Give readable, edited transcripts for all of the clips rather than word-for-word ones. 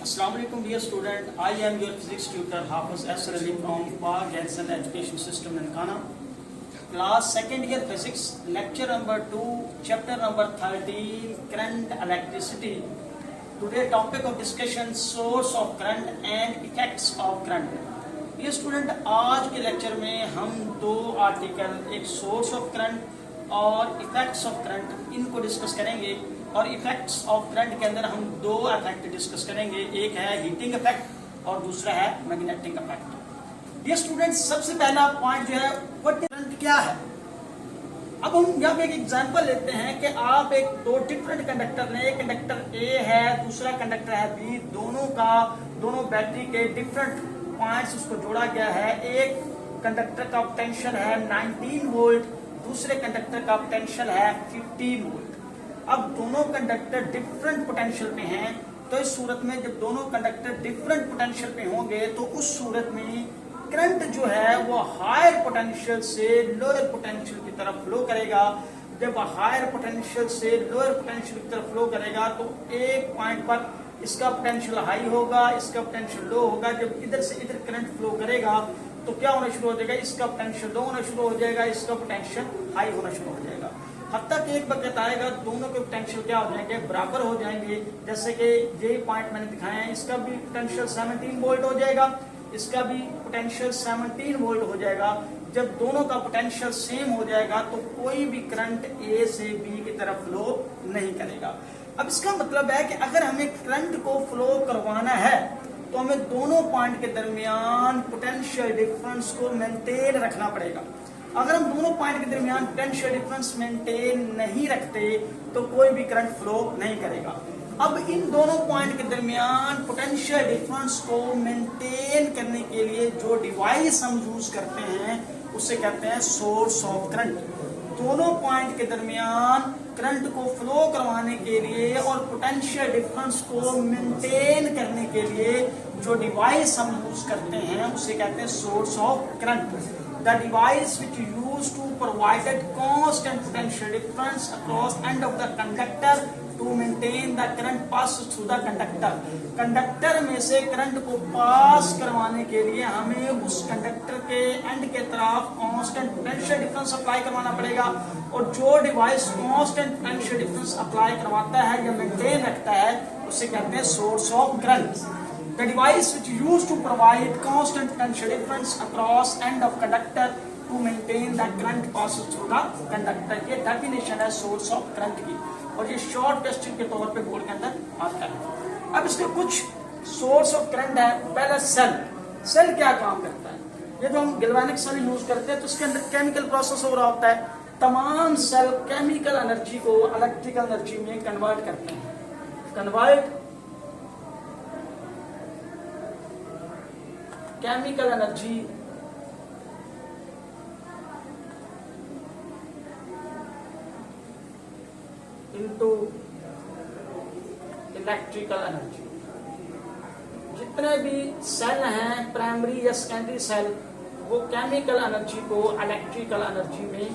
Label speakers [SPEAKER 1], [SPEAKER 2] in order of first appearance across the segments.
[SPEAKER 1] Assalamu alaikum dear student, I am your physics tutor Hafiz S. Ali from Park Hansen Education System in Ghana. Class second year physics, lecture number 2, chapter number 13, current electricity. Today topic of discussion, source of current and effects of current. ये student आज के lecture में हम दो article, एक source of current और effects of current, इनको discuss करेंगे। और इफेक्ट्स ऑफ करंट के अंदर हम दो इफेक्ट डिस्कस करेंगे, एक है हीटिंग इफेक्ट और दूसरा है मैग्नेटिक इफेक्ट। ये स्टूडेंट सबसे पहला पॉइंट जो है व्हाट करंट क्या है। अब हम यहाँ पे एक एग्जांपल लेते हैं कि आप दो डिफरेंट कंडक्टर ने, एक कंडक्टर ए है, दूसरा कंडक्टर है बी, दोनों बैटरी के डिफरेंट पॉइंट्स उसको जोड़ा गया है। एक कंडक्टर का पोटेंशियल है 19 वोल्ट, दूसरे कंडक्टर का पोटेंशियल है 15 वोल्ट। अब दोनों कंडक्टर डिफरेंट पोटेंशियल पे हैं, तो इस सूरत में जब दोनों कंडक्टर डिफरेंट पोटेंशियल पे होंगे तो उस सूरत में करंट जो है वो हायर पोटेंशियल से लोअर पोटेंशियल की तरफ फ्लो करेगा। जब हायर पोटेंशियल से लोअर पोटेंशियल की तरफ फ्लो करेगा तो एक पॉइंट पर इसका पोटेंशियल हाई होगा, इसका पोटेंशियल लो होगा। जब इधर से इधर करंट फ्लो करेगा तो क्या होना शुरू हो जाएगा, इसका पोटेंशियल लो होना शुरू हो जाएगा, इसका पोटेंशियल हाई होना शुरू हो जाएगा। हत्ता कि एक वक्त आएगा दोनों के पोटेंशियल क्या हो जाएंगे, बराबर हो जाएंगे। जैसे कि यही पॉइंट मैंने दिखाया है, इसका भी पोटेंशियल 17 वोल्ट हो जाएगा, इसका भी पोटेंशियल 17 वोल्ट हो जाएगा। जब दोनों का पोटेंशियल सेम हो जाएगा तो कोई भी करंट ए से बी की तरफ फ्लो नहीं करेगा। अब इसका मतलब है कि अगर हमें करंट को फ्लो करवाना है तो हमें दोनों पॉइंट के दरमियान पोटेंशियल डिफरेंस को मेंटेन रखना पड़ेगा। अगर हम दोनों पॉइंट के दरमियान पोटेंशियल डिफरेंस मेंटेन नहीं रखते तो कोई भी करंट फ्लो नहीं करेगा। अब इन दोनों पॉइंट के दरमियान पोटेंशियल डिफरेंस को मेंटेन करने के लिए जो डिवाइस हम यूज करते हैं उसे कहते हैं सोर्स ऑफ करंट। दोनों पॉइंट के दरमियान करंट को फ्लो करवाने के लिए और पोटेंशियल डिफरेंस को मेंटेन करने के लिए जो डिवाइस हम यूज करते हैं उसे कहते हैं source of current. The device which used to provide constant potential difference across end of the conductor to maintain the current passes through the conductor। Conductor में से करंट को पास करवाने के लिए हमें उस कंडक्टर के एंड के तरफ कांस्टेंट पोटेंशियल डिफरेंस अप्लाई करवाना पड़ेगा। और जो device constant potential difference apply करवाता है या मेंटेन रखता है उसे कहते हैं source of current. The device which used to provide constant potential difference across end of conductor to maintain the current passes through the conductor। ये डेफिनेशन है सोर्स ऑफ करंट की और ये शॉर्ट क्वेश्चन के तौर पे बोर्ड के अंदर आता है। अब इसके कुछ सोर्स ऑफ करंट है। पहला सेल क्या काम करता है। ये जो हम गैल्वेनिक सेल यूज करते हैं तो इसके अंदर केमिकल प्रोसेस हो रहा होता है। तमाम सेल केमिकल एनर्जी को इलेक्ट्रिकल एनर्जी में कन्वर्ट करते हैं। Chemical energy into electrical energy. जितने भी सेल हैं प्राइमरी या सेकेंडरी सेल वो केमिकल एनर्जी को इलेक्ट्रिकल एनर्जी में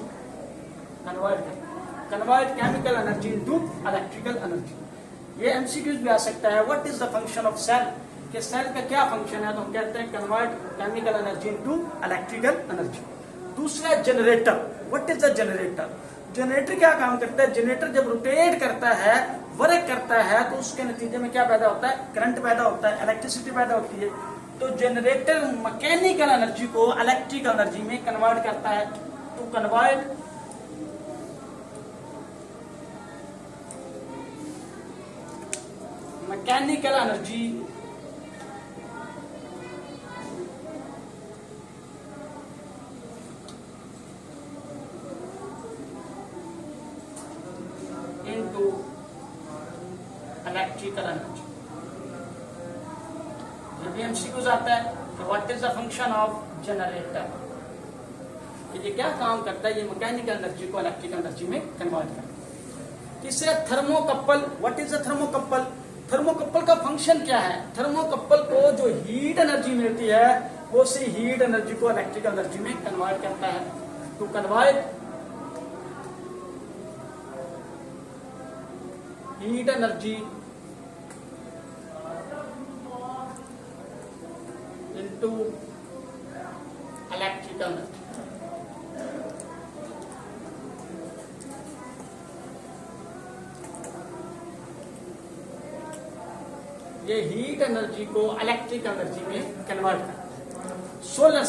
[SPEAKER 1] convert chemical energy into electrical energy. ये एमसीक्यूज भी आ सकता है। What is the function of cell, कि सेल का क्या फंक्शन है, तो हम कहते हैं convert chemical energy into electrical energy. दूसरा generator. What is the generator. Generator क्या काम करता है। जनरेटर जब रोटेट करता है, वर्क करता है तो उसके नतीजे में क्या पैदा होता है, करंट पैदा होता है, इलेक्ट्रिसिटी पैदा होती है। तो जनरेटर मैकेनिकल एनर्जी को इलेक्ट्रिकल एनर्जी में कन्वर्ट करता है। तो convert mechanical energy into electrical energy। जब भी एमसीक्यूज आता है तो what is the function of generator, ये क्या काम करता है, ये मैकेनिकल एनर्जी को इलेक्ट्रिकल एनर्जी में कन्वर्ट करता है। तीसरा thermocouple. What is the thermocouple. Thermocouple का फंक्शन क्या है। थर्मोकपल को जो हीट एनर्जी मिलती है वो उसी हीट एनर्जी को इलेक्ट्रिकल एनर्जी में कन्वर्ट करता है। To convert heat energy into electrical energy. ये हीट एनर्जी को इलेक्ट्रिक एनर्जी में कन्वर्ट करता है। सोलर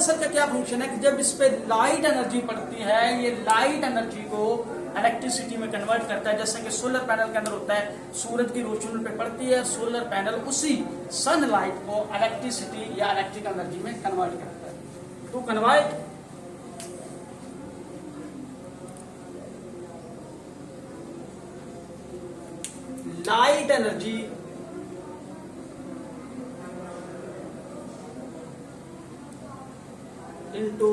[SPEAKER 1] सेल का क्या फंक्शन है कि जब इस पे लाइट एनर्जी पड़ती है, ये लाइट एनर्जी को इलेक्ट्रिसिटी में कन्वर्ट करता है। जैसे कि सोलर पैनल के अंदर होता है, सूरज की रोशनी पे पड़ती है, सोलर पैनल उसी सनलाइट को इलेक्ट्रिसिटी या इलेक्ट्रिक एनर्जी में कन्वर्ट करता है। To convert light energy into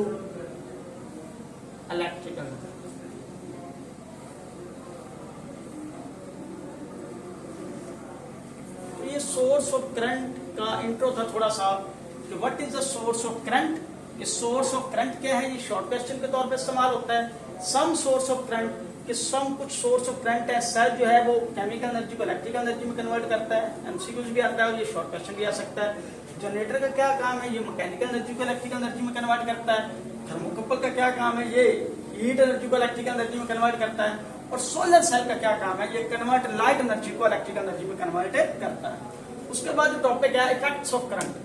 [SPEAKER 1] electrical energy। तो ये सोर्स ऑफ करंट का इंट्रो था थोड़ा सा कि what is the source of current. ये सोर्स ऑफ करंट क्या है, ये शॉर्ट क्वेश्चन के तौर पे इस्तेमाल होता है। सम सोर्स ऑफ करंट कि सम कुछ सोर्स ऑफ करंट है, सेल जो है वो केमिकल एनर्जी को इलेक्ट्रिकल एनर्जी में कन्वर्ट करता है। एमसीक्यूज भी आता है और ये शॉर्ट क्वेश्चन भी आ सकता है। जनरेटर का क्या काम है, ये मैकेनिकल एनर्जी को इलेक्ट्रिकल एनर्जी में कन्वर्ट करता है। थर्मोकपल का क्या काम है, ये हीट एनर्जी को इलेक्ट्रिकल एनर्जी में कन्वर्ट करता है। और सोलर सेल का क्या काम है, ये कन्वर्ट लाइट एनर्जी को इलेक्ट्रिकल एनर्जी में कन्वर्ट करता है। उसके बाद जो टॉपिक है इफेक्ट्स ऑफ करंट।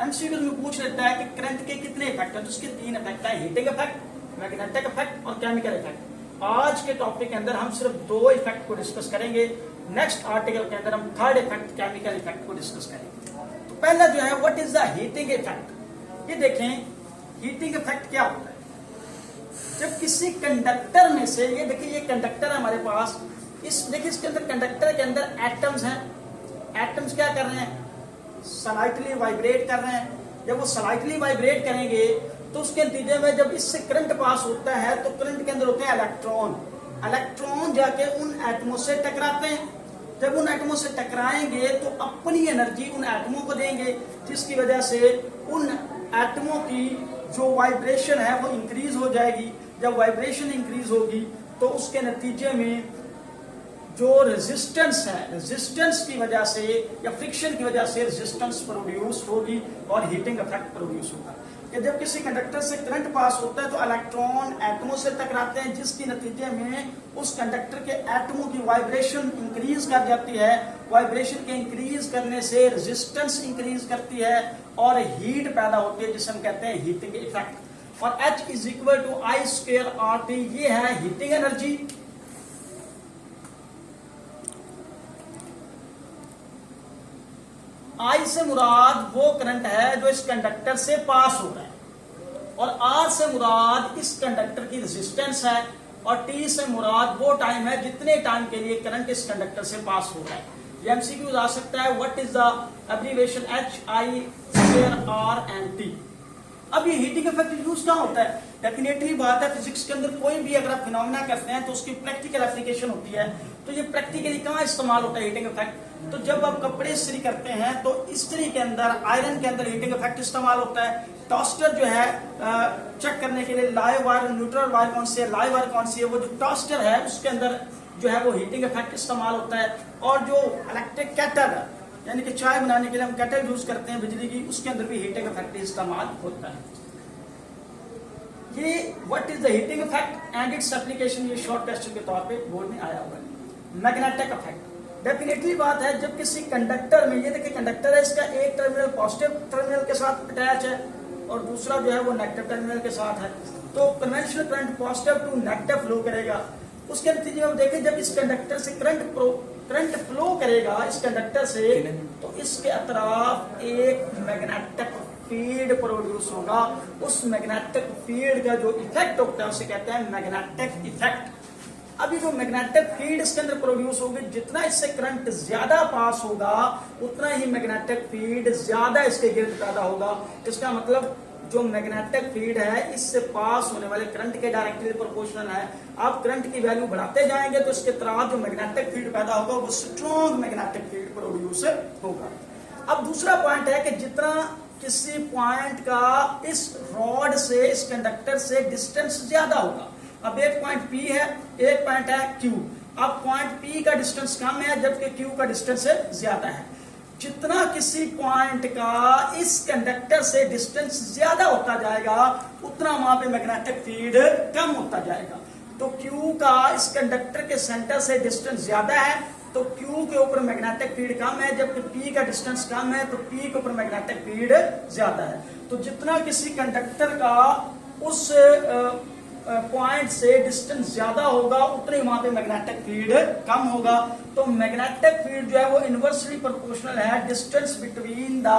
[SPEAKER 1] एमसीक्यूज में पूछ लेता है कि करंट के कितने इफेक्ट है, तो उसके 3 इफेक्ट है, हीटिंग इफेक्ट, मैग्नेटिक इफेक्ट और केमिकल इफेक्ट। आज के टॉपिक के अंदर हम सिर्फ 2 इफेक्ट को डिस्कस करेंगे। नेक्स्ट आर्टिकल के अंदर हम 3rd इफेक्ट केमिकल इफेक्ट को डिस्कस करेंगे। तो पहला जो है what is the heating effect. ये देखें हीटिंग इफेक्ट क्या होता है। जब किसी कंडक्टर में से, ये देखिए ये कंडक्टर है हमारे पास, इस देखिए इसके अंदर कंडक्टर के अंदर एटम्स हैं। एटम्स क्या कर रहे हैं, स्लाइटली वाइब्रेट कर रहे हैं। जब वो स्लाइटली वाइब्रेट करेंगे तो उसके नतीजे में जब इससे करंट पास होता है तो करंट के अंदर होते हैं इलेक्ट्रॉन। इलेक्ट्रॉन जाके उन एटमों से टकराते हैं। जब उन एटमों से टकराएंगे तो अपनी एनर्जी उन एटमों को देंगे, जिसकी वजह से उन एटमों की जो वाइब्रेशन है वो इंक्रीज हो जाएगी। जब वाइब्रेशन इंक्रीज होगी तो उसके नतीजे में जो रेजिस्टेंस है, रेजिस्टेंस की वजह से या फ्रिक्शन की वजह से रेजिस्टेंस प्रोड्यूस होगी और हीटिंग इफेक्ट प्रोड्यूस होगा। कि जब किसी कंडक्टर से करंट पास होता है तो इलेक्ट्रॉन एटमों से टकराते हैं, जिसके नतीजे में उस कंडक्टर के एटमों की वाइब्रेशन इंक्रीज कर जाती है। वाइब्रेशन के इंक्रीज करने से रेजिस्टेंस इंक्रीज करती है और हीट पैदा होती है, जिसे हम कहते हैं हीटिंग इफेक्ट। और H is equal to I square RT, ये है हीटिंग एनर्जी। I से मुराद वो करंट है जो इस कंडक्टर से पास हो रहा है, और R से मुराद इस कंडक्टर की रेजिस्टेंस है, और T से मुराद वो टाइम है जितने टाइम के लिए करंट इस कंडक्टर से पास हो रहा है। ये एमसीक्यू आ सकता है, what is the abbreviation HI2RNT। अब ये हीटिंग इफेक्ट यूज कहाँ होता है, डेफिनेटली बात है फिजिक्स के अंदर कोई भी अगर आप फिनोमेना करते हैं तो उसकी प्रैक्टिकल एप्लीकेशन होती है। तो ये प्रैक्टिकली कहाँ इस्तेमाल होता है हीटिंग इफेक्ट, तो जब आप कपड़े इस्त्री करते हैं तो इस्त्री के अंदर, आयरन के अंदर हीटिंग इफेक्ट इस्तेमाल होता है। टोस्टर जो है चेक करने के लिए लाइव वायर न्यूट्रल वायर कौन सी है, लाइव वायर कौन सी है, वो जो टोस्टर है उसके अंदर जो है वो हीटिंग इफेक्ट इस्तेमाल होता है। और जो इलेक्ट्रिक केटल है, यानी कि चाय बनाने के लिए हम केटल यूज करते हैं बिजली की, उसके अंदर भी हीटिंग इफेक्ट इस्तेमाल होता है। ये what is the heating effect and its application, ये शॉर्ट क्वेश्चन के तौर पे बोर्ड में आया हुआ है। मैग्नेटिक इफेक्ट, डेफिनेटली बात है जब किसी कंडक्टर में, ये देखिए कंडक्टर है, इसका एक टर्मिनल पॉजिटिव टर्मिनल के साथ अटैच है और दूसरा जो है वो नेगेटिव टर्मिनल के साथ है। तो conventional current positive to negative flow करेगा। उसके नतीजे में देखें जब इस कंडक्टर से करंट फ्लो करेगा इस कंडक्टर से, तो इसके अतराफ एक मैग्नेटिक फील्ड प्रोड्यूस होगा। उस मैग्नेटिक फील्ड का जो इफेक्ट होता है उसे कहते हैं मैग्नेटिक इफेक्ट। अभी जो मैग्नेटिक फील्ड इसके अंदर प्रोड्यूस होगी, जितना इससे करंट ज्यादा पास होगा उतना ही मैग्नेटिक फील्ड ज्यादा इसके गिर्द पैदा होगा। इसका मतलब जो मैग्नेटिक फील्ड है इससे पास होने वाले करंट के डायरेक्टली प्रोपोर्शनल है। आप करंट की वैल्यू बढ़ाते जाएंगे तो इसके तरफ जो मैग्नेटिक फील्ड पैदा होगा वो स्ट्रॉन्ग मैग्नेटिक फील्ड प्रोड्यूस होगा। अब दूसरा पॉइंट है कि जितना किसी पॉइंट का इस रॉड से, इस कंडक्टर से डिस्टेंस ज्यादा होगा। अब एक पॉइंट P है, एक पॉइंट है Q। अब पॉइंट P का डिस्टेंस कम है जबकि Q का डिस्टेंस ज्यादा है। जितना किसी पॉइंट का इस कंडक्टर से डिस्टेंस ज्यादा होता जाएगा उतना वहां पे मैग्नेटिक फील्ड कम होता जाएगा। तो Q का इस कंडक्टर के सेंटर से डिस्टेंस ज्यादा है तो Q के ऊपर मैग्नेटिक फील्ड कम है, जबकि P का डिस्टेंस कम है तो P के ऊपर मैग्नेटिक फील्ड ज्यादा है। तो जितना किसी कंडक्टर का उस पॉइंट से डिस्टेंस ज्यादा होगा उतने वहां पे मैग्नेटिक फील्ड कम होगा। तो मैग्नेटिक फील्ड जो है वो इनवर्सली प्रोपोर्शनल है distance between the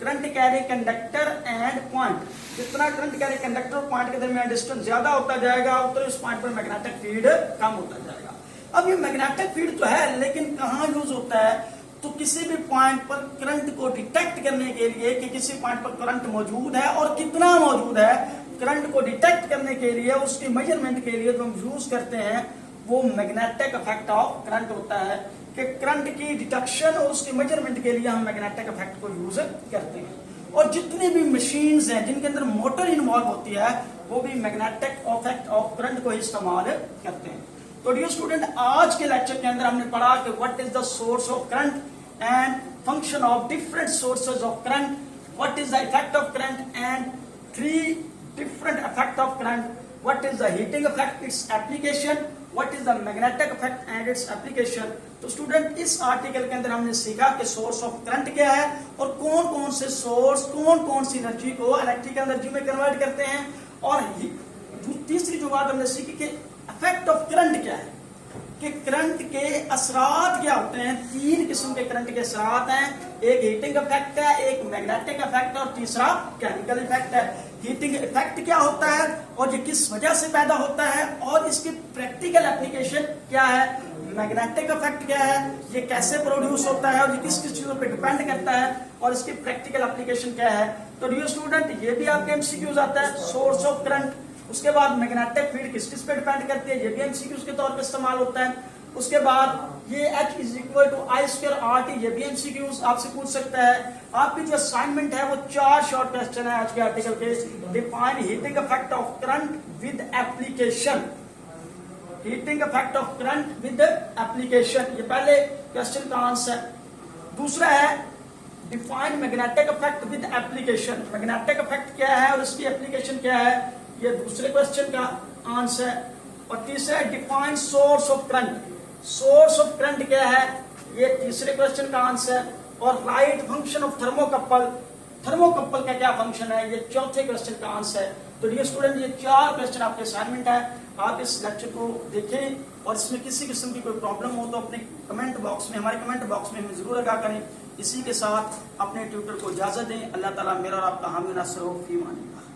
[SPEAKER 1] current carry conductor and point. जितना करंट कैरी कंडक्टर और पॉइंट के दरमियान डिस्टेंस ज्यादा होता जाएगा उतने उस पॉइंट पर मैग्नेटिक फील्ड कम होता जाएगा। अब ये मैग्नेटिक फील्ड तो है लेकिन कहाँ यूज होता है, तो किसी भी पॉइंट पर करंट को डिटेक्ट करने के लिए कि किसी पॉइंट पर करंट मौजूद है और कितना मौजूद है, करंट को डिटेक्ट करने के लिए उसकी मेजरमेंट के लिए जो हम यूज करते हैं वो मैग्नेटिक इफेक्ट ऑफ करंट होता है कि करंट की डिटेक्शन और उसकी मेजरमेंट के लिए हम मैग्नेटिक इफेक्ट को यूज करते हैं। और जितनी भी मशीन्स हैं जिनके अंदर मोटर इन्वॉल्व होती है वो भी मैग्नेटिक इफेक्ट ऑफ करंट को इस्तेमाल करते हैं। तो डियर स्टूडेंट, आज के लेक्चर के अंदर हमने पढ़ा कि what is the source of current and function of different sources of current, what is the effect of current and 3 different effect of current, what is the heating effect, its application, what is the magnetic effect and its application। तो student, इस article के अंदर हमने सीखा कि source of current क्या है और कौन कौन से सोर्स कौन कौन सी एनर्जी को इलेक्ट्रिकल एनर्जी में कन्वर्ट करते हैं, और तीसरी जो बात हमने सीखी कि इफेक्ट ऑफ करंट क्या है, कि करंट के असरात क्या होते हैं। 3 किस्म के करंट के असरात हैं, एक हीटिंग इफेक्ट है, एक मैग्नेटिक इफेक्ट और तीसरा केमिकल इफेक्ट है। हीटिंग इफेक्ट क्या होता है और ये किस वजह से पैदा होता है और इसकी प्रैक्टिकल एप्लीकेशन क्या है, मैग्नेटिक इफेक्ट क्या है, ये कैसे प्रोड्यूस होता है और ये किस किस चीजों पे डिपेंड करता है और इसकी प्रैक्टिकल एप्लीकेशन क्या है। तो डियर स्टूडेंट, ये भी आपके एमसीक्यूज आता है, सोर्स ऑफ करंट, उसके बाद मैग्नेटिक फील्ड किस किस पे डिपेंड करती है, ये भी एमसीक्यूज के तौर पे इस्तेमाल होता है। उसके बाद ये H is equal to I square R T, ये भी एमसीक्यूज आपसे पूछ सकता है। आपकी जो असाइनमेंट है वो 4 शॉर्ट क्वेश्चन है आज के आर्टिकल के। Define heating effect of current with application, heating effect of current with application, ये पहले क्वेश्चन का आंसर। दूसरा है define magnetic effect with application, magnetic effect क्या है और इसकी एप्लीकेशन क्या है, ये दूसरे क्वेश्चन का आंसर। और तीसरा है define source of current, source of current क्या है, ये तीसरे क्वेश्चन का आंसर। और right function of thermocouple, thermocouple का क्या फंक्शन है, ये चौथे क्वेश्चन का आंसर। तो डियर स्टूडेंट, ये 4 क्वेश्चन आपके असाइनमेंट है, आप इस लेक्चर को देखें और इसमें किसी किस्म की कोई प्रॉब्लम हो तो अपने कमेंट बॉक्स में, हमारे कमेंट बॉक्स में हमें जरूर आगाह करें। इसी के साथ अपने ट्यूटर को इजाजत दें। अल्लाह ताला मेरा और आपका हामी नासर हो, फी मानिल्लाह।